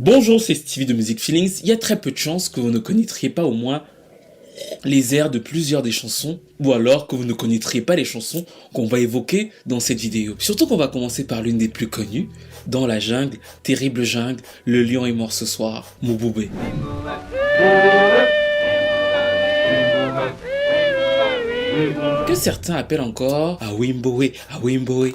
Bonjour, c'est Stevie de Music Feelings. Il y a très peu de chances que vous ne connaîtriez pas au moins les airs de plusieurs des chansons, ou alors que vous ne connaîtriez pas les chansons qu'on va évoquer dans cette vidéo. Surtout qu'on va commencer par l'une des plus connues, Dans la jungle, Terrible jungle, Le lion est mort ce soir, Moboubé. Que certains appellent encore Awimbowe, Awimbowe.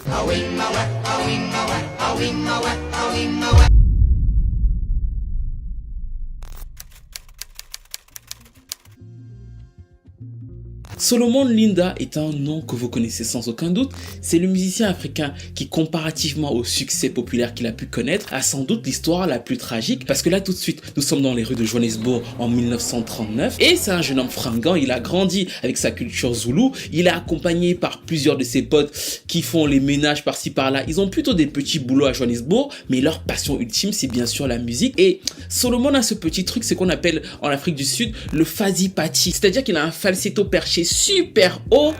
Solomon Linda est un nom que vous connaissez sans aucun doute. C'est le musicien africain qui, comparativement au succès populaire qu'il a pu connaître, a sans doute l'histoire la plus tragique, parce que là tout de suite nous sommes dans les rues de Johannesburg en 1939 et c'est un jeune homme fringant. Il a grandi avec sa culture zoulou, il est accompagné par plusieurs de ses potes qui font les ménages par-ci par-là. Ils ont plutôt des petits boulots à Johannesburg, mais leur passion ultime c'est bien sûr la musique. Et Solomon a ce petit truc, c'est qu'on appelle en Afrique du Sud le fazi pati, c'est-à-dire qu'il a un falsetto perché super haut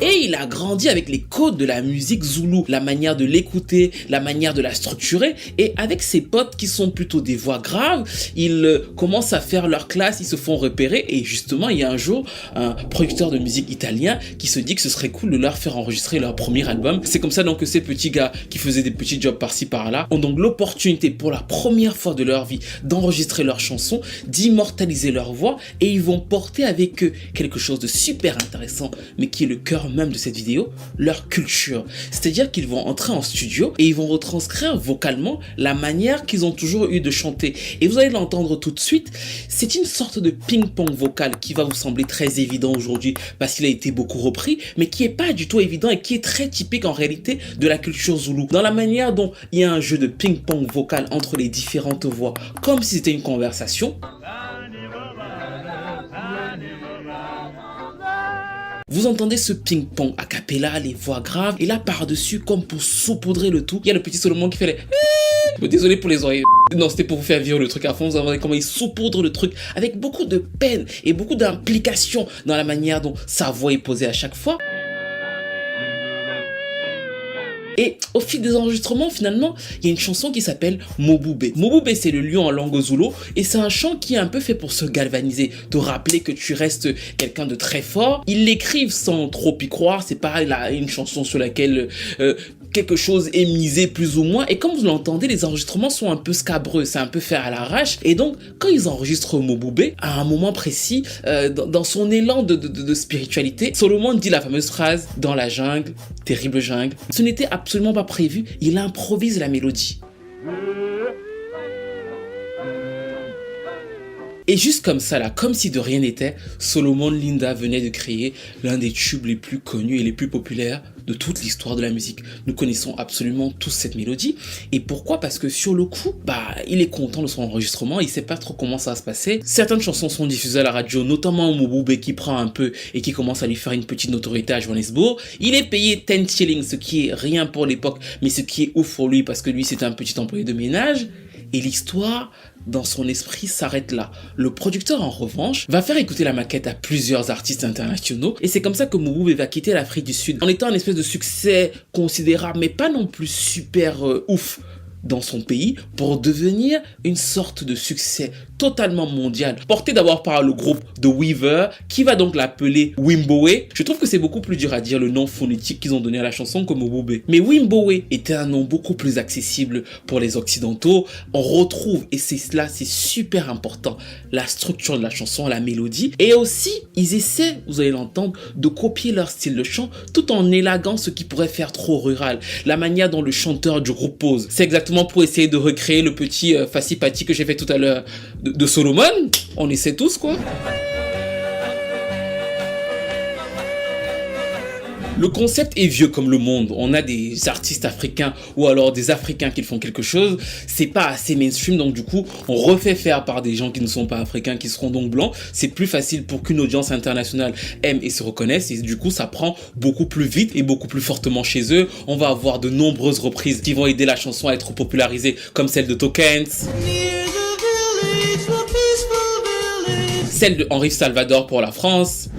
et il a grandi avec les codes de la musique zoulou, la manière de l'écouter, la manière de la structurer. Et avec ses potes qui sont plutôt des voix graves, ils commencent à faire leur classe, ils se font repérer. Et justement, il y a un jour un producteur de musique italien qui se dit que ce serait cool de leur faire enregistrer leur premier album. C'est comme ça donc que ces petits gars qui faisaient des petits jobs par-ci par-là ont donc l'opportunité pour la première fois de leur vie d'enregistrer leurs chansons, d'immortaliser leur voix, et ils vont porter avec eux quelque chose de super intéressant, mais qui est le cœur même de cette vidéo, leur culture. C'est-à-dire qu'ils vont entrer en studio et ils vont retranscrire vocalement la manière qu'ils ont toujours eu de chanter. Et vous allez l'entendre tout de suite, c'est une sorte de ping-pong vocal qui va vous sembler très évident aujourd'hui parce qu'il a été beaucoup repris, mais qui est pas du tout évident et qui est très typique en réalité de la culture zoulou. Dans la manière dont il y a un jeu de ping-pong vocal entre les différentes voix, comme si c'était une conversation. Vous entendez ce ping-pong a cappella, les voix graves, et là par-dessus, comme pour saupoudrer le tout, il y a le petit Solomon qui fait les... Désolé pour les oreilles. Non, c'était pour vous faire vivre le truc à fond. Vous entendez comment il saupoudre le truc avec beaucoup de peine et beaucoup d'implication dans la manière dont sa voix est posée à chaque fois. Et au fil des enregistrements, finalement, il y a une chanson qui s'appelle Moboubé. Moboubé, c'est le lion en langue zoulou, et c'est un chant qui est un peu fait pour se galvaniser, te rappeler que tu restes quelqu'un de très fort. Ils l'écrivent sans trop y croire, c'est pas là une chanson sur laquelle quelque chose est misé plus ou moins, et comme vous l'entendez, les enregistrements sont un peu scabreux, c'est un peu fait à l'arrache, et donc quand ils enregistrent Moboubé, à un moment précis, dans son élan de spiritualité, Solomon dit la fameuse phrase « Dans la jungle, terrible jungle ». Ce n'était absolument pas prévu, il improvise la mélodie. Et juste comme ça là, comme si de rien n'était, Solomon Linda venait de créer l'un des tubes les plus connus et les plus populaires de toute l'histoire de la musique. Nous connaissons absolument tous cette mélodie. Et pourquoi? Parce que sur le coup, il est content de son enregistrement, il sait pas trop comment ça va se passer. Certaines chansons sont diffusées à la radio, notamment Moboubé qui prend un peu et qui commence à lui faire une petite notoriété à Johannesburg. Il est payé 10 shillings, ce qui est rien pour l'époque, mais ce qui est ouf pour lui parce que lui c'est un petit employé de ménage. Et l'histoire, dans son esprit, s'arrête là. Le producteur, en revanche, va faire écouter la maquette à plusieurs artistes internationaux. Et c'est comme ça que Moboubé va quitter l'Afrique du Sud, en étant un espèce de succès considérable, mais pas non plus super ouf dans son pays, pour devenir une sorte de succès totalement mondial, porté d'abord par le groupe The Weaver, qui va donc l'appeler Wimbowe. Je trouve que c'est beaucoup plus dur à dire le nom phonétique qu'ils ont donné à la chanson que Moboubé. Mais Wimbowe était un nom beaucoup plus accessible pour les occidentaux. On retrouve, et c'est là, c'est super important, la structure de la chanson, la mélodie, et aussi, ils essaient, vous allez l'entendre, de copier leur style de chant, tout en élaguant ce qui pourrait faire trop rural. La manière dont le chanteur du groupe pose, c'est exactement pour essayer de recréer le petit faci-pati que j'ai fait tout à l'heure de Solomon. On essaie tous quoi. Le concept est vieux comme le monde. On a des artistes africains ou alors des Africains qui font quelque chose. C'est pas assez mainstream, donc du coup, on refait faire par des gens qui ne sont pas africains, qui seront donc blancs. C'est plus facile pour qu'une audience internationale aime et se reconnaisse. Et du coup, ça prend beaucoup plus vite et beaucoup plus fortement chez eux. On va avoir de nombreuses reprises qui vont aider la chanson à être popularisée, comme celle de Tokens, celle de Henri Salvador pour la France,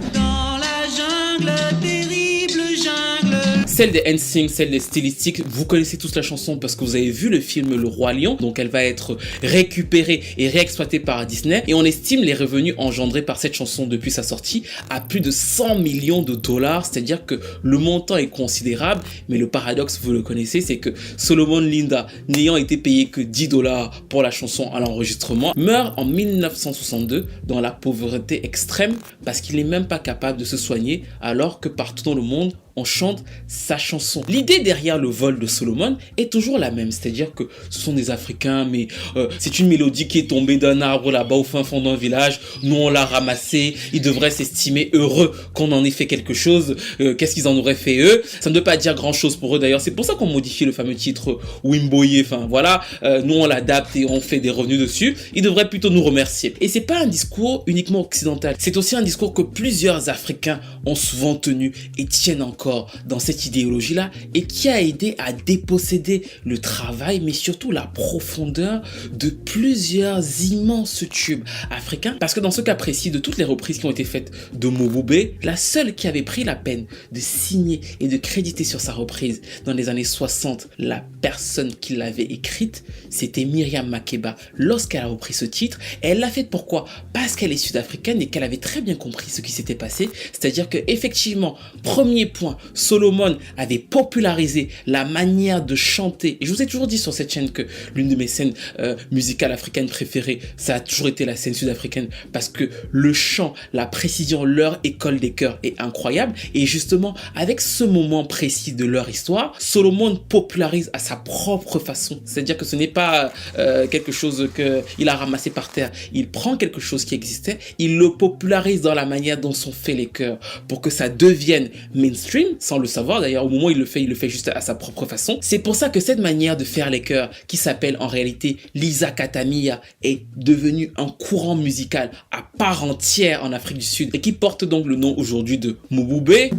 celle des NSYNC, celle des stylistiques. Vous connaissez tous la chanson parce que vous avez vu le film Le Roi Lion. Donc elle va être récupérée et réexploitée par Disney. Et on estime les revenus engendrés par cette chanson depuis sa sortie à plus de 100 millions de dollars. C'est-à-dire que le montant est considérable. Mais le paradoxe, vous le connaissez, c'est que Solomon Linda, n'ayant été payé que 10 dollars pour la chanson à l'enregistrement, meurt en 1962 dans la pauvreté extrême parce qu'il n'est même pas capable de se soigner alors que partout dans le monde, on chante sa chanson. L'idée derrière le vol de Solomon est toujours la même, c'est-à-dire que ce sont des Africains, mais c'est une mélodie qui est tombée d'un arbre là-bas au fin fond d'un village, nous on l'a ramassée, ils devraient s'estimer heureux qu'on en ait fait quelque chose, qu'est-ce qu'ils en auraient fait eux? Ça ne veut pas dire grand-chose pour eux d'ailleurs, c'est pour ça qu'on modifie le fameux titre Wimboye, enfin voilà, nous on l'adapte et on fait des revenus dessus, ils devraient plutôt nous remercier. Et c'est pas un discours uniquement occidental, c'est aussi un discours que plusieurs Africains ont souvent tenu et tiennent encore dans cette idéologie-là et qui a aidé à déposséder le travail, mais surtout la profondeur de plusieurs immenses tubes africains. Parce que dans ce cas précis, de toutes les reprises qui ont été faites de Mobube, la seule qui avait pris la peine de signer et de créditer sur sa reprise dans les années 60, la personne qui l'avait écrite, c'était Miriam Makeba. Lorsqu'elle a repris ce titre, elle l'a fait pourquoi? Parce qu'elle est sud-africaine et qu'elle avait très bien compris ce qui s'était passé. C'est-à-dire que effectivement, premier point, Solomon avait popularisé la manière de chanter. Et je vous ai toujours dit sur cette chaîne que l'une de mes scènes musicales africaines préférées, ça a toujours été la scène sud-africaine parce que le chant, la précision, leur école des chœurs est incroyable. Et justement, avec ce moment précis de leur histoire, Solomon popularise à sa propre façon. C'est-à-dire que ce n'est pas quelque chose qu'il a ramassé par terre. Il prend quelque chose qui existait, il le popularise dans la manière dont sont faits les chœurs pour que ça devienne mainstream, sans le savoir d'ailleurs. Au moment où il le fait juste à sa propre façon. C'est pour ça que cette manière de faire les chœurs, qui s'appelle en réalité l'Isakatamia, est devenue un courant musical à part entière en Afrique du Sud et qui porte donc le nom aujourd'hui de Mobube.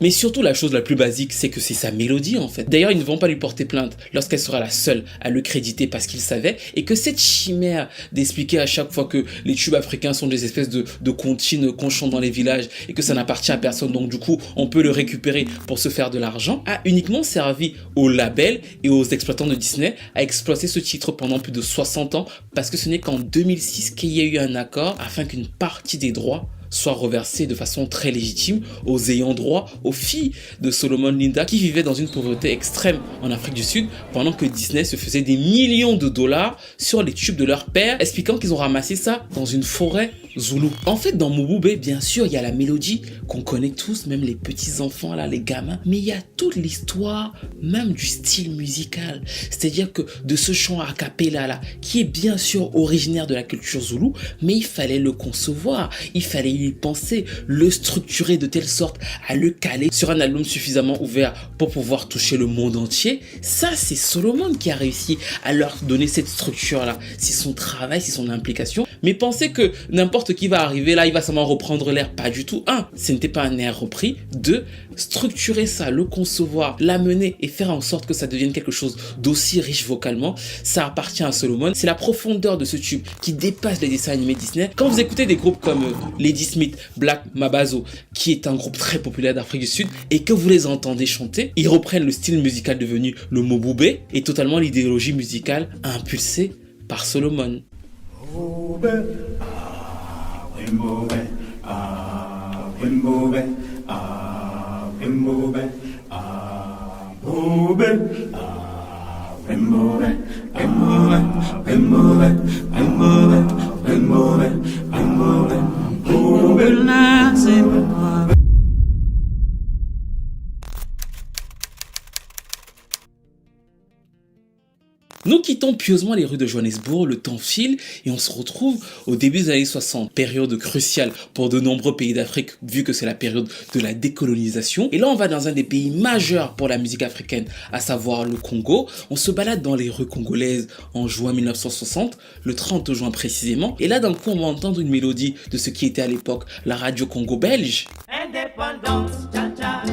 Mais surtout, la chose la plus basique, c'est que c'est sa mélodie en fait. D'ailleurs, ils ne vont pas lui porter plainte lorsqu'elle sera la seule à le créditer parce qu'ils savaient, et que cette chimère d'expliquer à chaque fois que les tubes africains sont des espèces de comptines qu'on chante dans les villages et que ça n'appartient à personne, donc du coup, on peut le récupérer pour se faire de l'argent, a uniquement servi aux labels et aux exploitants de Disney à exploiter ce titre pendant plus de 60 ans parce que ce n'est qu'en 2006 qu'il y a eu un accord afin qu'une partie des droits soit reversé de façon très légitime aux ayants droit, aux filles de Solomon Linda qui vivaient dans une pauvreté extrême en Afrique du Sud pendant que Disney se faisait des millions de dollars sur les tubes de leur père, expliquant qu'ils ont ramassé ça dans une forêt zoulou. En fait, dans Mobube, bien sûr, il y a la mélodie qu'on connaît tous, même les petits enfants là, les gamins, mais il y a toute l'histoire même du style musical. C'est-à-dire que de ce chant a cappella là, qui est bien sûr originaire de la culture zoulou, mais il fallait le concevoir, il fallait y penser, le structurer de telle sorte à le caler sur un album suffisamment ouvert pour pouvoir toucher le monde entier. Ça, c'est Solomon qui a réussi à leur donner cette structure là. C'est son travail, c'est son implication. Mais pensez que n'importe qui va arriver là, il va seulement reprendre l'air. Pas du tout. Un, ce n'était pas un air repris. Deux, structurer ça, le concevoir, l'amener et faire en sorte que ça devienne quelque chose d'aussi riche vocalement, ça appartient à Solomon. C'est la profondeur de ce tube qui dépasse les dessins animés Disney. Quand vous écoutez des groupes comme Lady Smith, Black Mabazo, qui est un groupe très populaire d'Afrique du Sud, et que vous les entendez chanter, ils reprennent le style musical devenu le Mobube et totalement l'idéologie musicale impulsée par Solomon. Nous quittons pieusement les rues de Johannesburg, le temps file et on se retrouve au début des années 60, période cruciale pour de nombreux pays d'Afrique vu que c'est la période de la décolonisation. Et là on va dans un des pays majeurs pour la musique africaine, à savoir le Congo. On se balade dans les rues congolaises en juin 1960, le 30 juin précisément. Et là d'un coup on va entendre une mélodie de ce qui était à l'époque la radio Congo belge. Indépendance, tcha tcha,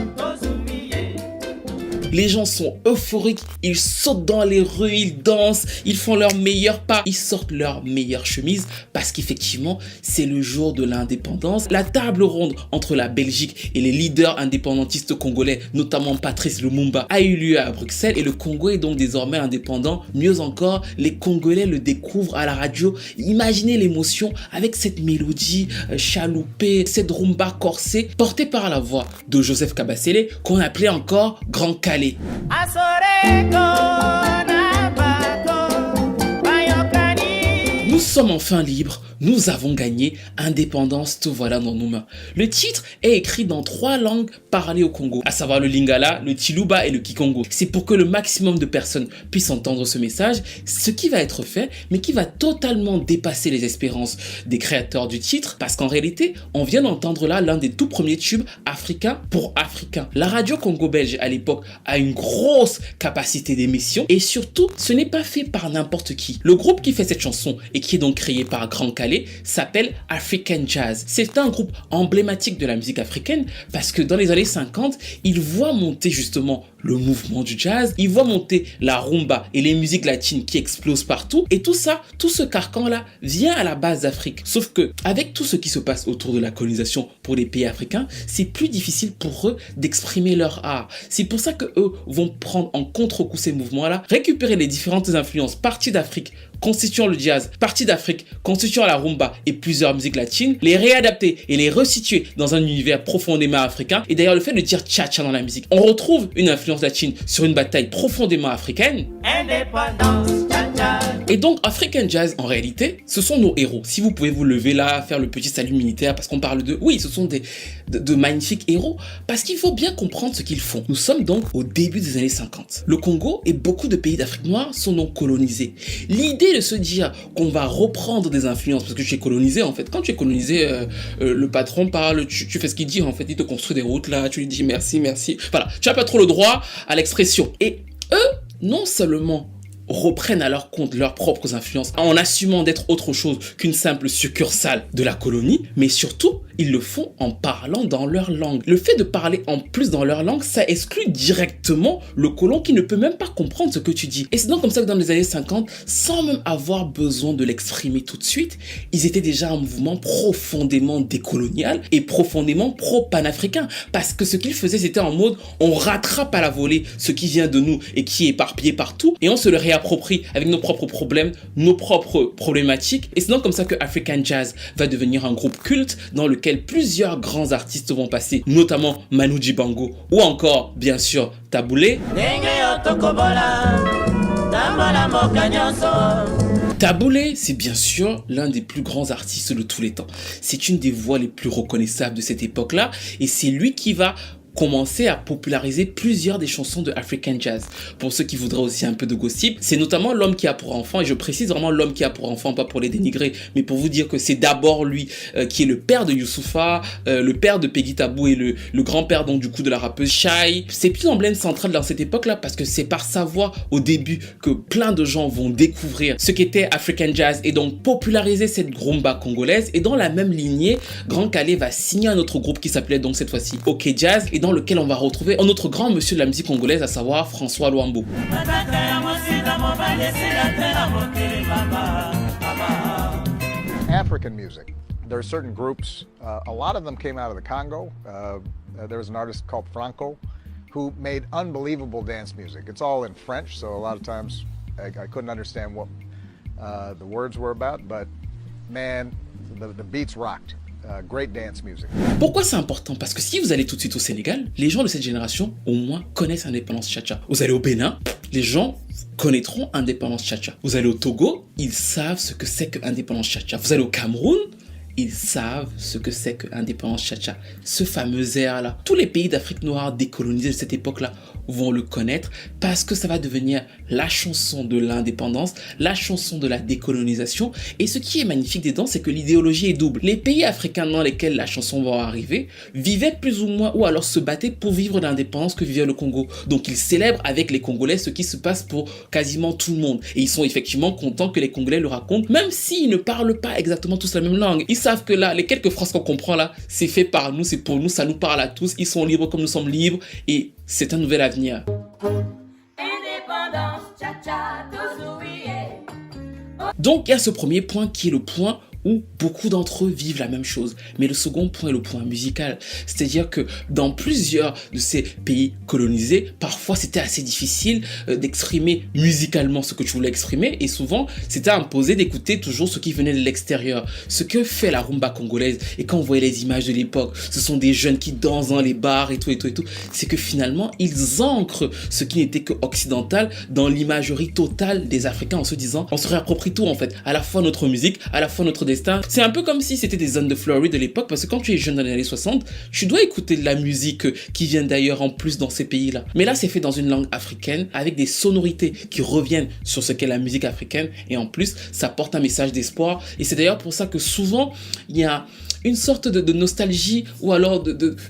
Les gens sont euphoriques, ils sautent dans les rues, ils dansent, ils font leur meilleur pas, ils sortent leur meilleure chemise parce qu'effectivement, c'est le jour de l'indépendance. La table ronde entre la Belgique et les leaders indépendantistes congolais, notamment Patrice Lumumba, a eu lieu à Bruxelles et le Congo est donc désormais indépendant. Mieux encore, les Congolais le découvrent à la radio. Imaginez l'émotion avec cette mélodie chaloupée, cette rumba corsée portée par la voix de Joseph Kabasele qu'on appelait encore Grand Calais. Nous sommes enfin libres, nous avons gagné, indépendance, tout voilà dans nos mains. Le titre est écrit dans 3 langues parlées au Congo, à savoir le Lingala, le Chiluba et le Kikongo. C'est pour que le maximum de personnes puissent entendre ce message, ce qui va être fait, mais qui va totalement dépasser les espérances des créateurs du titre, parce qu'en réalité, on vient d'entendre là l'un des tout premiers tubes africains pour africains. La radio congo-belge à l'époque a une grosse capacité d'émission, et surtout, ce n'est pas fait par n'importe qui. Le groupe qui fait cette chanson, et qui est donc créé par Grand Calais, s'appelle African Jazz. C'est un groupe emblématique de la musique africaine parce que dans les années 50, il voit monter justement le mouvement du jazz, il voit monter la rumba et les musiques latines qui explosent partout et tout ça, tout ce carcan-là vient à la base d'Afrique. Sauf que avec tout ce qui se passe autour de la colonisation pour les pays africains, c'est plus difficile pour eux d'exprimer leur art. C'est pour ça que eux vont prendre en contre-coup ces mouvements-là, récupérer les différentes influences parties d'Afrique constituant le jazz, partie d'Afrique, constituant la rumba et plusieurs musiques latines, les réadapter et les resituer dans un univers profondément africain. Et d'ailleurs, le fait de dire cha-cha dans la musique, on retrouve une influence latine sur une bataille profondément africaine. Indépendance, cha-cha. Et donc, African Jazz, en réalité, ce sont nos héros. Si vous pouvez vous lever là, faire le petit salut militaire, parce qu'on parle de... Oui, ce sont de magnifiques héros, parce qu'il faut bien comprendre ce qu'ils font. Nous sommes donc au début des années 50. Le Congo et beaucoup de pays d'Afrique noire sont donc colonisés. L'idée de se dire qu'on va reprendre des influences, parce que tu es colonisé en fait. Quand tu es colonisé, le patron parle, tu fais ce qu'il dit en fait, il te construit des routes là, tu lui dis merci, merci. Voilà, tu n'as pas trop le droit à l'expression. Et eux, non seulement reprennent à leur compte leurs propres influences en assumant d'être autre chose qu'une simple succursale de la colonie, mais surtout, ils le font en parlant dans leur langue. Le fait de parler en plus dans leur langue, ça exclut directement le colon qui ne peut même pas comprendre ce que tu dis. Et c'est donc comme ça que dans les années 50, sans même avoir besoin de l'exprimer tout de suite, ils étaient déjà un mouvement profondément décolonial et profondément pro-panafricain. Parce que ce qu'ils faisaient, c'était en mode, on rattrape à la volée ce qui vient de nous et qui est éparpillé partout, et on se le réapproprie avec nos propres problèmes, nos propres problématiques. Et c'est donc comme ça que African Jazz va devenir un groupe culte dans lequel plusieurs grands artistes vont passer, notamment Manu Dibango ou encore, bien sûr, Taboulé. Taboulé, c'est bien sûr l'un des plus grands artistes de tous les temps. C'est une des voix les plus reconnaissables de cette époque-là et c'est lui qui va commencer à populariser plusieurs des chansons de African Jazz. Pour ceux qui voudraient aussi un peu de gossip, c'est notamment L'Homme qui a pour enfant, et je précise vraiment L'Homme qui a pour enfant, pas pour les dénigrer, mais pour vous dire que c'est d'abord lui qui est le père de Youssoupha, le père de Peggy Tabou et le grand-père donc du coup de la rappeuse Shai. C'est plus l'emblème central dans cette époque-là parce que c'est par sa voix au début que plein de gens vont découvrir ce qu'était African Jazz et donc populariser cette rumba congolaise. Et dans la même lignée, Grand Calais va signer un autre groupe qui s'appelait donc cette fois-ci OK Jazz et dans lequel on va retrouver un autre grand monsieur de la musique congolaise, à savoir François Luambo. African music. There are certain groups, a lot of them came out of the Congo. There was an artist called Franco who made unbelievable dance music. It's all in French, so a lot of times I couldn't understand what the words were about, but man, the beats rocked. Great dance music. Pourquoi c'est important? Parce que si vous allez tout de suite au Sénégal, les gens de cette génération, au moins, connaissent Indépendance Cha-Cha. Vous allez au Bénin, les gens connaîtront Indépendance Cha-Cha. Vous allez au Togo, ils savent ce que c'est que Indépendance Cha-Cha. Vous allez au Cameroun, ils savent ce que c'est que Indépendance Cha-Cha. Ce fameux air-là. Tous les pays d'Afrique noire décolonisés de cette époque-là vont le connaître parce que ça va devenir la chanson de l'indépendance, la chanson de la décolonisation. Et ce qui est magnifique dedans, c'est que l'idéologie est double. Les pays africains dans lesquels la chanson va arriver vivaient plus ou moins ou alors se battaient pour vivre l'indépendance que vivait le Congo. Donc ils célèbrent avec les Congolais ce qui se passe pour quasiment tout le monde. Et ils sont effectivement contents que les Congolais le racontent, même s'ils ne parlent pas exactement tous la même langue. Ils savent que là, les quelques phrases qu'on comprend là, c'est fait par nous, c'est pour nous, ça nous parle à tous. Ils sont libres comme nous sommes libres et c'est un nouvel avenir. Donc il y a ce premier point qui est le point où beaucoup d'entre eux vivent la même chose. Mais le second point est le point musical. C'est-à-dire que dans plusieurs de ces pays colonisés, parfois c'était assez difficile d'exprimer musicalement ce que tu voulais exprimer et souvent c'était imposé d'écouter toujours ce qui venait de l'extérieur. Ce que fait la rumba congolaise, et quand on voyait les images de l'époque, ce sont des jeunes qui dansent dans les bars et tout, c'est que finalement ils ancrent ce qui n'était que occidental dans l'imagerie totale des Africains en se disant on se réapproprie tout en fait, à la fois notre musique, à la fois notre destin. C'est un peu comme si c'était des zones de Floride de l'époque, parce que quand tu es jeune dans les années 60, tu dois écouter de la musique qui vient d'ailleurs en plus dans ces pays-là. Mais là, c'est fait dans une langue africaine, avec des sonorités qui reviennent sur ce qu'est la musique africaine, et en plus, ça porte un message d'espoir, et c'est d'ailleurs pour ça que souvent, il y a une sorte de nostalgie ou alors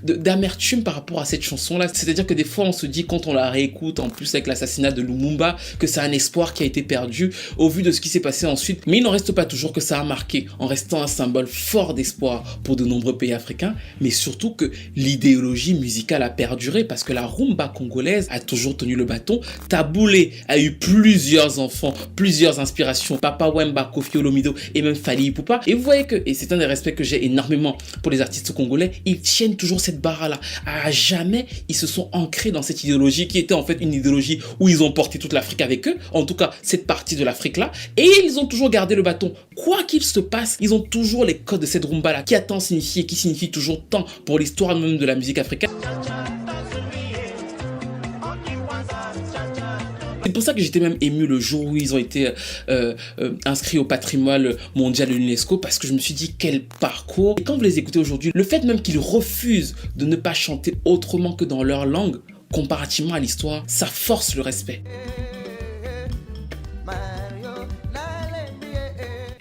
d'amertume par rapport à cette chanson-là. C'est-à-dire que des fois, on se dit, quand on la réécoute, en plus avec l'assassinat de Lumumba, que c'est un espoir qui a été perdu au vu de ce qui s'est passé ensuite. Mais il n'en reste pas toujours que ça a marqué, en restant un symbole fort d'espoir pour de nombreux pays africains, mais surtout que l'idéologie musicale a perduré parce que la rumba congolaise a toujours tenu le bâton. Taboulé a eu plusieurs enfants, plusieurs inspirations, Papa Wemba, Koffi Olomide et même Fally Ipupa. Et vous voyez que, et c'est un des respects que j'ai énormément pour les artistes congolais, ils tiennent toujours cette barre-là. À jamais, ils se sont ancrés dans cette idéologie qui était en fait une idéologie où ils ont porté toute l'Afrique avec eux, en tout cas cette partie de l'Afrique-là, et ils ont toujours gardé le bâton. Quoi qu'il se passe, ils ont toujours les codes de cette rumba-là, qui a tant signifié, qui signifie toujours tant pour l'histoire même de la musique africaine. C'est pour ça que j'étais même ému le jour où ils ont été inscrits au patrimoine mondial de l'UNESCO, parce que je me suis dit quel parcours. Et quand vous les écoutez aujourd'hui, le fait même qu'ils refusent de ne pas chanter autrement que dans leur langue, comparativement à l'histoire, ça force le respect.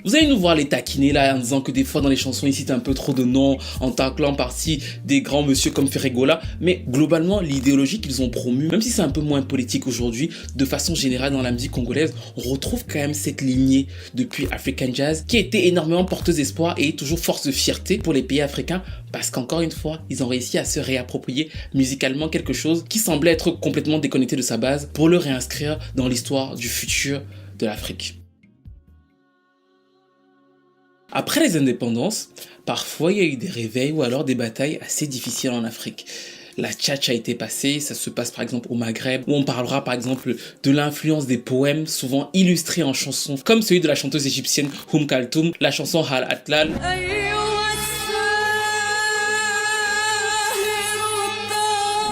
Vous allez nous voir les taquiner là en disant que des fois dans les chansons ils citent un peu trop de noms, en taclant par-ci des grands monsieur comme Ferregola, mais globalement l'idéologie qu'ils ont promue, même si c'est un peu moins politique aujourd'hui, de façon générale dans la musique congolaise, on retrouve quand même cette lignée depuis African Jazz qui a été énormément porteuse d'espoir et toujours force de fierté pour les pays africains, parce qu'encore une fois, ils ont réussi à se réapproprier musicalement quelque chose qui semblait être complètement déconnecté de sa base pour le réinscrire dans l'histoire du futur de l'Afrique. Après les indépendances, parfois il y a eu des réveils ou alors des batailles assez difficiles en Afrique. La tchatcha a été passée, ça se passe par exemple au Maghreb, où on parlera par exemple de l'influence des poèmes souvent illustrés en chansons, comme celui de la chanteuse égyptienne Kaltoum, la chanson Hal Atlal.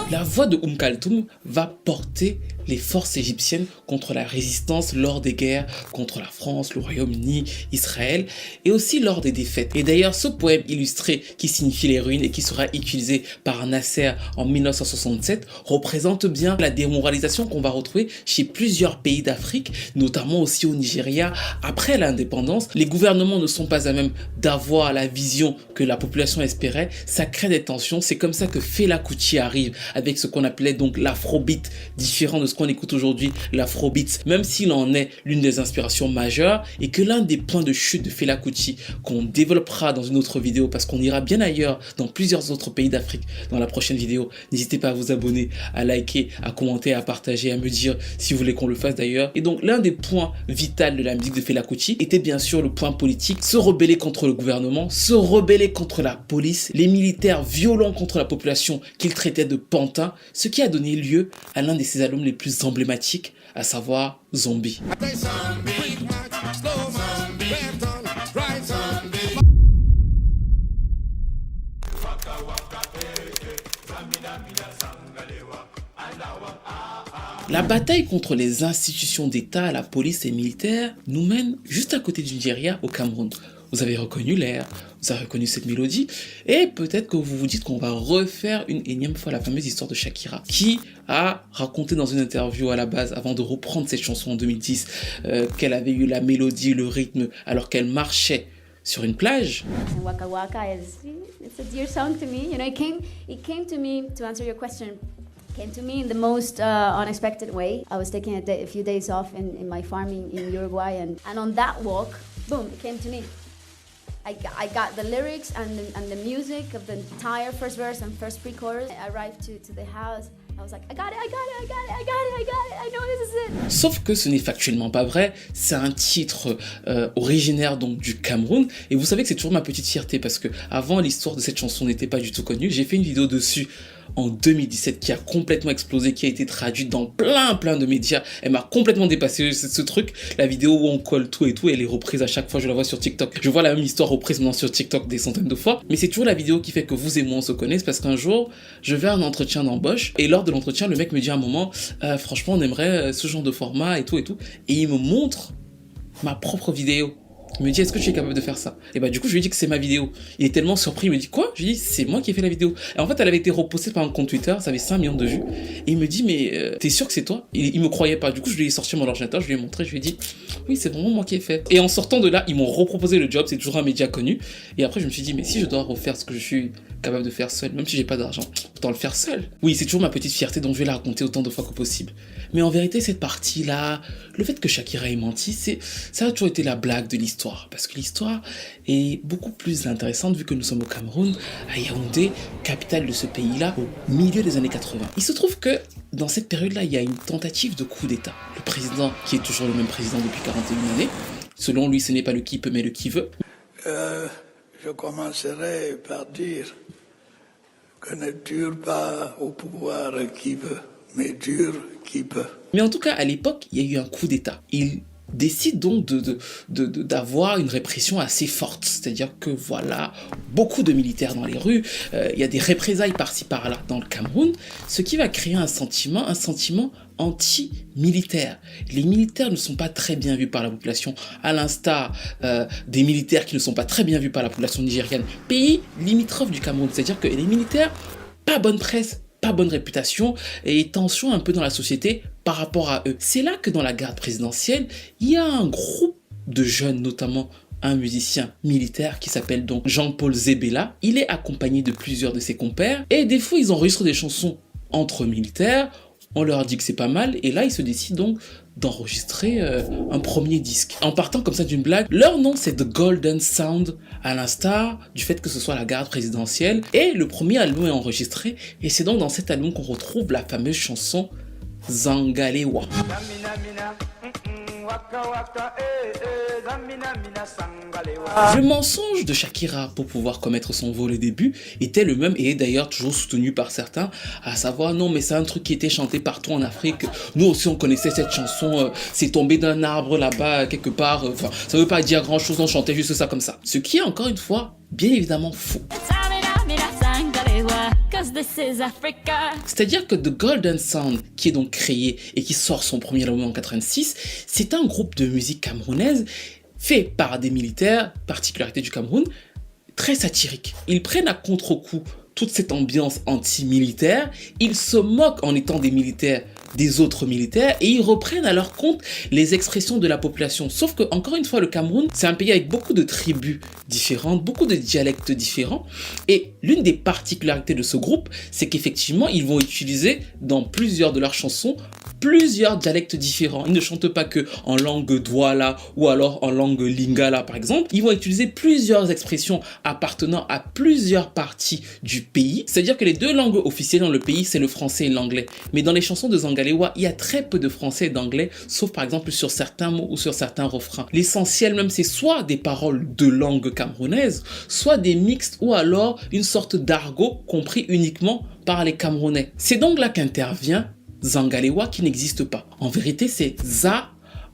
La voix de Kaltoum va porter les forces égyptiennes contre la résistance lors des guerres contre la France, le Royaume-Uni, Israël et aussi lors des défaites. Et d'ailleurs, ce poème illustré qui signifie les ruines et qui sera utilisé par Nasser en 1967 représente bien la démoralisation qu'on va retrouver chez plusieurs pays d'Afrique, notamment aussi au Nigeria. Après l'indépendance, les gouvernements ne sont pas à même d'avoir la vision que la population espérait. Ça crée des tensions. C'est comme ça que Fela Kuti arrive avec ce qu'on appelait donc l'afrobeat, différent de ce qu'on écoute aujourd'hui, l'afrobeat, même s'il en est l'une des inspirations majeures, et que l'un des points de chute de Fela Kuti qu'on développera dans une autre vidéo, parce qu'on ira bien ailleurs dans plusieurs autres pays d'Afrique dans la prochaine vidéo. N'hésitez pas à vous abonner, à liker, à commenter, à partager, à me dire si vous voulez qu'on le fasse d'ailleurs. Et donc l'un des points vitaux de la musique de Fela Kuti était bien sûr le point politique, se rebeller contre le gouvernement, se rebeller contre la police, les militaires violents contre la population qu'il traitait de pantins, ce qui a donné lieu à l'un de ses albums les plus emblématiques, à savoir Zombie. La bataille contre les institutions d'État, la police et militaires nous mène juste à côté du Nigeria, au Cameroun. Vous avez reconnu l'air, vous avez reconnu cette mélodie, et peut-être que vous vous dites qu'on va refaire une énième fois la fameuse histoire de Shakira, qui a raconté dans une interview à la base, avant de reprendre cette chanson en 2010, qu'elle avait eu la mélodie, le rythme, alors qu'elle marchait sur une plage. Waka Waka it's a dear song to me. You know, it came to me, to answer your question, came to me in the most unexpected way. I was taking a few days off in my farm in Uruguay, and on that walk, boom, it came to me. I got the lyrics and the music of the entire first verse and first pre-chorus. I arrived to the house. I was like, I got it, I know this is it. Sauf que ce n'est factuellement pas vrai, c'est un titre originaire donc du Cameroun, et vous savez que c'est toujours ma petite fierté, parce que avant l'histoire de cette chanson n'était pas du tout connue, j'ai fait une vidéo dessus en 2017 qui a complètement explosé, qui a été traduite dans plein de médias, elle m'a complètement dépassé ce truc, la vidéo où on colle tout et tout, elle est reprise à chaque fois, je la vois sur TikTok, je vois la même histoire reprise maintenant sur TikTok des centaines de fois, mais c'est toujours la vidéo qui fait que vous et moi on se connaissent, parce qu'un jour, je vais à un entretien d'embauche, et lors de l'entretien, le mec me dit à un moment, franchement on aimerait ce genre de format et tout, et il me montre ma propre vidéo. Il me dit, est-ce que tu es capable de faire ça? Et bah du coup je lui ai dit que c'est ma vidéo. Il est tellement surpris, il me dit quoi? Je lui ai dit, c'est moi qui ai fait la vidéo. Et en fait elle avait été repostée par un compte Twitter, ça avait 5 millions de vues. Et il me dit, mais t'es sûr que c'est toi? Il me croyait pas. Du coup je lui ai sorti mon ordinateur, je lui ai montré, je lui ai dit, oui c'est vraiment moi qui ai fait. Et en sortant de là, ils m'ont reproposé le job, c'est toujours un média connu. Et après je me suis dit, mais si je dois refaire ce que je suis capable de faire seul, même si j'ai pas d'argent, autant le faire seul. Oui, c'est toujours ma petite fierté, donc je vais la raconter autant de fois que possible. Mais en vérité, cette partie-là, le fait que Shakira ait menti, ça a toujours été la blague de l'histoire. Parce que l'histoire est beaucoup plus intéressante vu que nous sommes au Cameroun, à Yaoundé, capitale de ce pays-là, au milieu des années 80. Il se trouve que dans cette période-là, il y a une tentative de coup d'État. Le président, qui est toujours le même président depuis 41 années, selon lui, ce n'est pas le qui peut, mais le qui veut. Je commencerai par dire que ne dure pas au pouvoir qui veut, mais dure qui peut. Mais en tout cas, à l'époque, il y a eu un coup d'État. Il décide donc d'avoir une répression assez forte. C'est-à-dire que voilà, beaucoup de militaires dans les rues, il y a des représailles par-ci par-là dans le Cameroun, ce qui va créer un sentiment anti-militaire. Les militaires ne sont pas très bien vus par la population, à l'instar des militaires qui ne sont pas très bien vus par la population nigérienne, pays limitrophe du Cameroun. C'est-à-dire que les militaires, pas bonne presse, pas bonne réputation et tension un peu dans la société par rapport à eux. C'est là que dans la garde présidentielle, il y a un groupe de jeunes, notamment un musicien militaire qui s'appelle donc Jean-Paul Zebella. Il est accompagné de plusieurs de ses compères et des fois ils enregistrent des chansons entre militaires. On leur dit que c'est pas mal et là ils se décident donc d'enregistrer un premier disque. En partant comme ça d'une blague, leur nom c'est The Golden Sound, à l'instar du fait que ce soit la garde présidentielle, et le premier album est enregistré et c'est donc dans cet album qu'on retrouve la fameuse chanson Zangalewa. Le mensonge de Shakira pour pouvoir commettre son vol au début était le même et est d'ailleurs toujours soutenu par certains, à savoir non mais c'est un truc qui était chanté partout en Afrique, nous aussi on connaissait cette chanson, c'est tombé d'un arbre là-bas quelque part, enfin ça veut pas dire grand chose, on chantait juste ça comme ça. Ce qui est encore une fois bien évidemment faux. C'est-à-dire que The Golden Sound, qui est donc créé et qui sort son premier album en 86, c'est un groupe de musique camerounaise fait par des militaires, particularité du Cameroun, très satirique. Ils prennent à contre-coup toute cette ambiance anti-militaire, ils se moquent en étant des militaires des autres militaires et ils reprennent à leur compte les expressions de la population. Sauf que, encore une fois, le Cameroun, c'est un pays avec beaucoup de tribus différentes, beaucoup de dialectes différents et l'une des particularités de ce groupe, c'est qu'effectivement, ils vont utiliser dans plusieurs de leurs chansons plusieurs dialectes différents. Ils ne chantent pas que en langue douala ou alors en langue lingala par exemple. Ils vont utiliser plusieurs expressions appartenant à plusieurs parties du pays. C'est-à-dire que les deux langues officielles dans le pays, c'est le français et l'anglais. Mais dans les chansons de Zangalewa, il y a très peu de français et d'anglais, sauf par exemple sur certains mots ou sur certains refrains. L'essentiel même, c'est soit des paroles de langue camerounaise, soit des mixtes ou alors une sorte d'argot compris uniquement par les Camerounais. C'est donc là qu'intervient Zangalewa qui n'existe pas. En vérité, c'est Za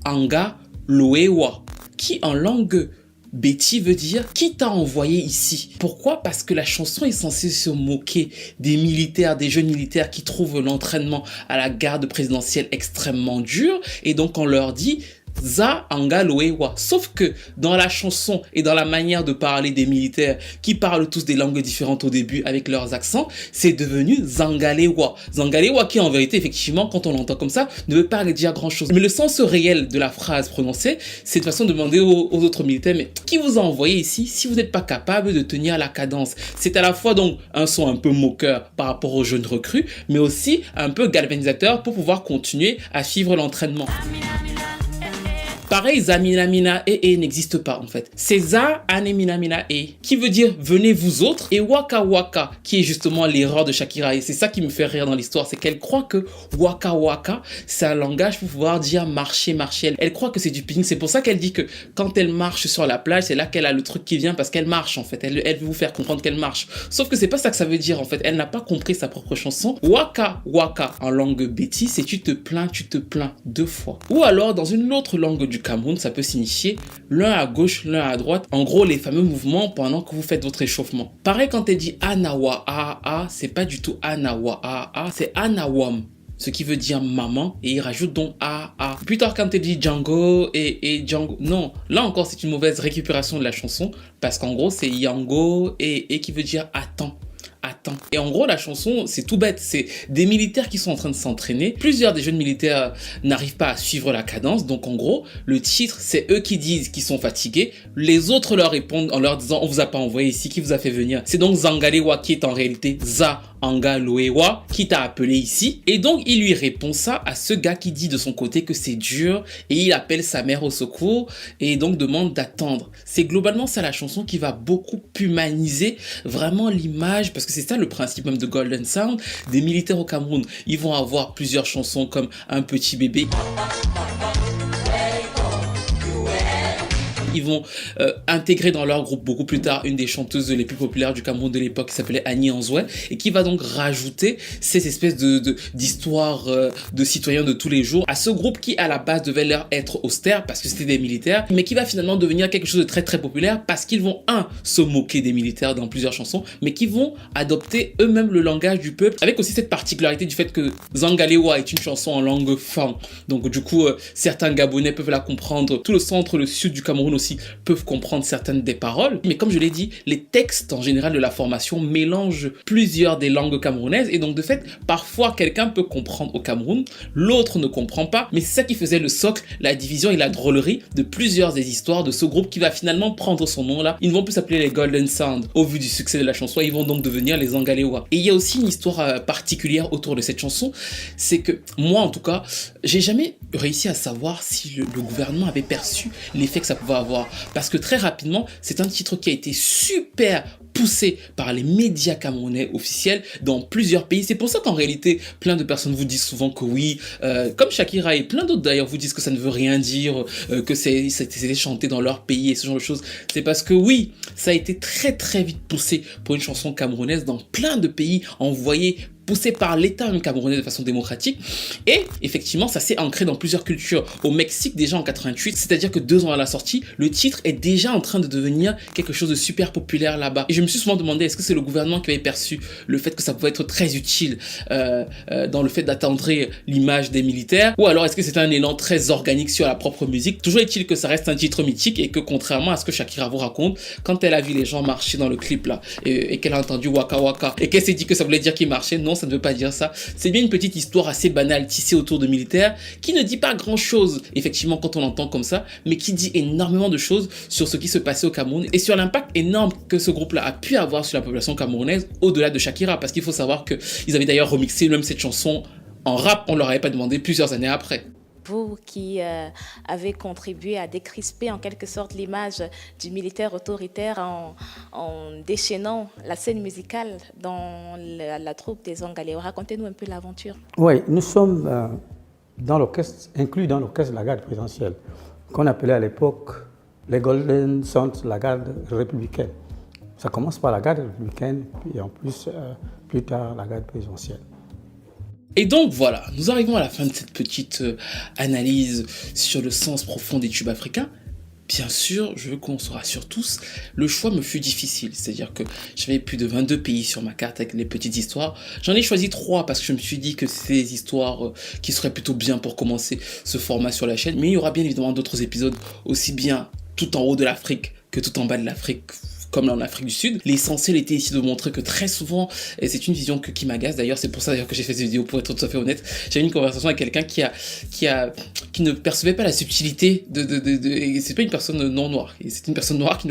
Anga Loewa, qui en langue Betty veut dire « qui t'a envoyé ici ?» Pourquoi? Parce que la chanson est censée se moquer des militaires, des jeunes militaires qui trouvent l'entraînement à la garde présidentielle extrêmement dur et donc on leur dit Za Anga Loewa. Sauf que dans la chanson et dans la manière de parler des militaires qui parlent tous des langues différentes au début avec leurs accents, c'est devenu Zangalewa. Zangalewa qui en vérité effectivement quand on l'entend comme ça ne veut pas dire grand chose. Mais le sens réel de la phrase prononcée, c'est de façon de demander aux autres militaires mais qui vous a envoyé ici si vous n'êtes pas capable de tenir la cadence? C'est à la fois donc un son un peu moqueur par rapport aux jeunes recrues mais aussi un peu galvanisateur pour pouvoir continuer à suivre l'entraînement. Pareil, za mina mina e n'existe pas en fait. C'est za ane mina mina e, qui veut dire venez vous autres, et waka waka, qui est justement l'erreur de Shakira. Et c'est ça qui me fait rire dans l'histoire, c'est qu'elle croit que waka waka, c'est un langage pour pouvoir dire marcher, marcher. Elle croit que c'est du pidgin. C'est pour ça qu'elle dit que quand elle marche sur la plage, c'est là qu'elle a le truc qui vient, parce qu'elle marche en fait. Elle veut vous faire comprendre qu'elle marche. Sauf que c'est pas ça que ça veut dire en fait. Elle n'a pas compris sa propre chanson. Waka waka en langue béti, c'est tu te plains 2 fois. Ou alors dans une autre langue du Cameroun, ça peut signifier l'un à gauche, l'un à droite. En gros, les fameux mouvements pendant que vous faites votre échauffement. Pareil quand elle dit anawa a, c'est pas du tout anawa a, c'est anawam, ce qui veut dire maman, et il rajoute donc a. Plus tard quand elle dit Django et Django, non, là encore c'est une mauvaise récupération de la chanson, parce qu'en gros c'est Yango et qui veut dire attends. Et en gros, la chanson, c'est tout bête. C'est des militaires qui sont en train de s'entraîner. Plusieurs des jeunes militaires n'arrivent pas à suivre la cadence. Donc, en gros, le titre, c'est eux qui disent qu'ils sont fatigués. Les autres leur répondent en leur disant, on vous a pas envoyé ici, qui vous a fait venir? C'est donc Zangalewa qui est en réalité Za Angaloewa qui t'a appelé ici. Et donc, il lui répond ça à ce gars qui dit de son côté que c'est dur et il appelle sa mère au secours et donc demande d'attendre. C'est globalement ça la chanson qui va beaucoup humaniser vraiment l'image, parce que c'est ça le principe même de Golden Sound. Des militaires au Cameroun, ils vont avoir plusieurs chansons comme Un petit bébé. Ils vont intégrer dans leur groupe beaucoup plus tard une des chanteuses les plus populaires du Cameroun de l'époque qui s'appelait Annie Anzoué et qui va donc rajouter ces espèces d'histoires de citoyens de tous les jours à ce groupe qui à la base devait leur être austère parce que c'était des militaires, mais qui va finalement devenir quelque chose de très très populaire parce qu'ils vont se moquer des militaires dans plusieurs chansons, mais qui vont adopter eux-mêmes le langage du peuple, avec aussi cette particularité du fait que Zangalewa est une chanson en langue fang, donc du coup certains Gabonais peuvent la comprendre, tout le centre, le sud du Cameroun aussi peuvent comprendre certaines des paroles, mais comme je l'ai dit, les textes en général de la formation mélangent plusieurs des langues camerounaises et donc de fait, parfois quelqu'un peut comprendre au Cameroun, l'autre ne comprend pas, mais c'est ça qui faisait le socle, la division et la drôlerie de plusieurs des histoires de ce groupe qui va finalement prendre son nom là. Ils ne vont plus s'appeler les Golden Sound au vu du succès de la chanson, ils vont donc devenir les Angalewa. Et il y a aussi une histoire particulière autour de cette chanson, c'est que moi en tout cas, j'ai jamais réussi à savoir si le gouvernement avait perçu l'effet que ça pouvait avoir. Parce que très rapidement, c'est un titre qui a été super poussé par les médias camerounais officiels dans plusieurs pays. C'est pour ça qu'en réalité, plein de personnes vous disent souvent que oui, comme Shakira et plein d'autres d'ailleurs vous disent que ça ne veut rien dire, que c'était chanté dans leur pays et ce genre de choses. C'est parce que oui, ça a été très très vite poussé pour une chanson camerounaise dans plein de pays, envoyé poussé par l'État même camerounais de façon démocratique, et effectivement ça s'est ancré dans plusieurs cultures. Au Mexique déjà en 88, c'est-à-dire que 2 ans à la sortie, le titre est déjà en train de devenir quelque chose de super populaire là-bas. Et je me suis souvent demandé, est-ce que c'est le gouvernement qui avait perçu le fait que ça pouvait être très utile dans le fait d'attendrir l'image des militaires, ou alors est-ce que c'est un élan très organique sur la propre musique? Toujours est-il que ça reste un titre mythique et que contrairement à ce que Shakira vous raconte, quand elle a vu les gens marcher dans le clip là, et qu'elle a entendu Waka Waka, et qu'elle s'est dit que ça voulait dire qu'ils marchaient, non, ça ne veut pas dire ça. C'est bien une petite histoire assez banale tissée autour de militaires qui ne dit pas grand chose, effectivement, quand on l'entend comme ça, mais qui dit énormément de choses sur ce qui se passait au Cameroun et sur l'impact énorme que ce groupe-là a pu avoir sur la population camerounaise au-delà de Shakira, parce qu'il faut savoir qu'ils avaient d'ailleurs remixé même cette chanson en rap, on leur avait pas demandé plusieurs années après. Vous qui avez contribué à décrisper en quelque sorte l'image du militaire autoritaire en déchaînant la scène musicale dans la troupe des Angalewa. Racontez-nous un peu l'aventure. Oui, nous sommes dans l'orchestre, inclus dans l'orchestre de la garde présidentielle, qu'on appelait à l'époque les Golden Sound, la garde républicaine. Ça commence par la garde républicaine, puis en plus tard la garde présidentielle. Et donc voilà, nous arrivons à la fin de cette petite analyse sur le sens profond des tubes africains. Bien sûr, je veux qu'on se rassure tous, le choix me fut difficile, c'est-à-dire que j'avais plus de 22 pays sur ma carte avec les petites histoires. J'en ai choisi 3 parce que je me suis dit que c'est des histoires qui seraient plutôt bien pour commencer ce format sur la chaîne, mais il y aura bien évidemment d'autres épisodes aussi bien tout en haut de l'Afrique que tout en bas de l'Afrique, comme là en Afrique du Sud. L'essentiel était ici de montrer que très souvent, et c'est une vision qui m'agace d'ailleurs, c'est pour ça d'ailleurs que j'ai fait cette vidéo, pour être tout à fait honnête, j'ai eu une conversation avec quelqu'un qui ne percevait pas la subtilité et c'est pas une personne non noire, c'est une personne noire qui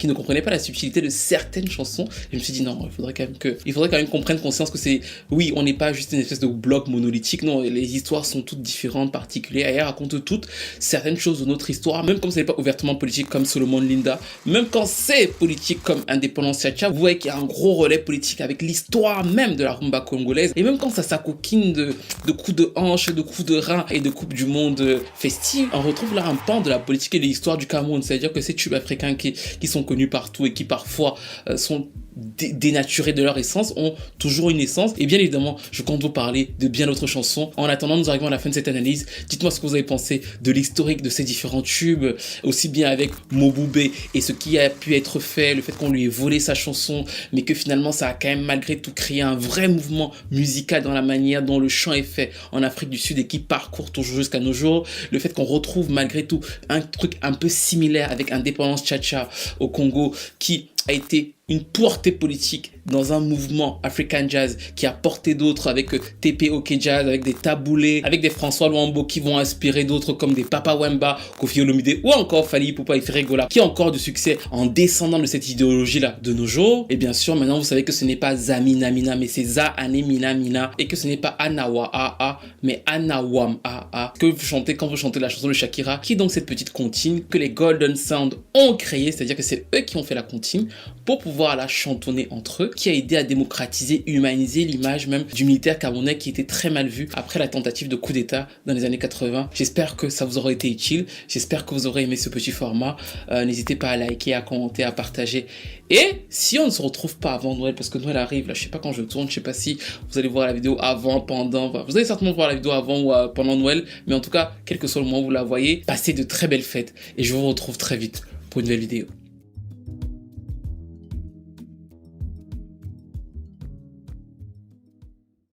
ne comprenait pas la subtilité de certaines chansons. Et je me suis dit non, il faudrait quand même qu'on prenne conscience que oui, on n'est pas juste une espèce de bloc monolithique, non, les histoires sont toutes différentes, particulières, et elles racontent toutes certaines choses de notre histoire, même quand ce n'est pas ouvertement politique comme Solomon Linda, même quand c'est politique comme Indépendance Cha-Cha, vous voyez qu'il y a un gros relais politique avec l'histoire même de la rumba congolaise, et même quand ça s'acoquine de coups de hanche, de coups de rein et de coupe du monde festive, on retrouve là un pan de la politique et de l'histoire du Cameroun, c'est-à-dire que ces tubes africains qui sont connus partout et qui parfois sont dénaturés de leur essence, ont toujours une essence. Et bien évidemment, je compte vous parler de bien d'autres chansons. En attendant, nous arrivons à la fin de cette analyse. Dites-moi ce que vous avez pensé de l'historique de ces différents tubes, aussi bien avec Mobube et ce qui a pu être fait, le fait qu'on lui ait volé sa chanson, mais que finalement ça a quand même malgré tout créé un vrai mouvement musical dans la manière dont le chant est fait en Afrique du Sud et qui parcourt toujours jusqu'à nos jours. Le fait qu'on retrouve malgré tout un truc un peu similaire avec Indépendance Cha-Cha au Congo qui a été une portée politique dans un mouvement African Jazz qui a porté d'autres avec TP OK Jazz, avec des Taboulé, avec des François Luambo qui vont inspirer d'autres comme des Papa Wemba, Koffi Olomide ou encore Fally Ipupa et Ferregola qui ont encore du succès en descendant de cette idéologie-là de nos jours. Et bien sûr, maintenant vous savez que ce n'est pas Zamina Mina mais c'est Zaane Mina Mina et que ce n'est pas Anawa AA mais Anawam AA que vous chantez quand vous chantez la chanson de Shakira qui est donc cette petite comptine que les Golden Sound ont créée, c'est-à-dire que c'est eux qui ont fait la comptine pour pouvoir la chantonner entre eux, qui a aidé à démocratiser, humaniser l'image même du militaire camerounais qui était très mal vu après la tentative de coup d'état dans les années 80. J'espère que ça vous aura été utile, j'espère que vous aurez aimé ce petit format. N'hésitez pas à liker, à commenter, à partager. Et si on ne se retrouve pas avant Noël, parce que Noël arrive, là je sais pas quand je tourne, je sais pas si vous allez voir la vidéo avant, pendant, vous allez certainement voir la vidéo avant ou pendant Noël, mais en tout cas, quel que soit le moment où vous la voyez, passez de très belles fêtes et je vous retrouve très vite pour une nouvelle vidéo.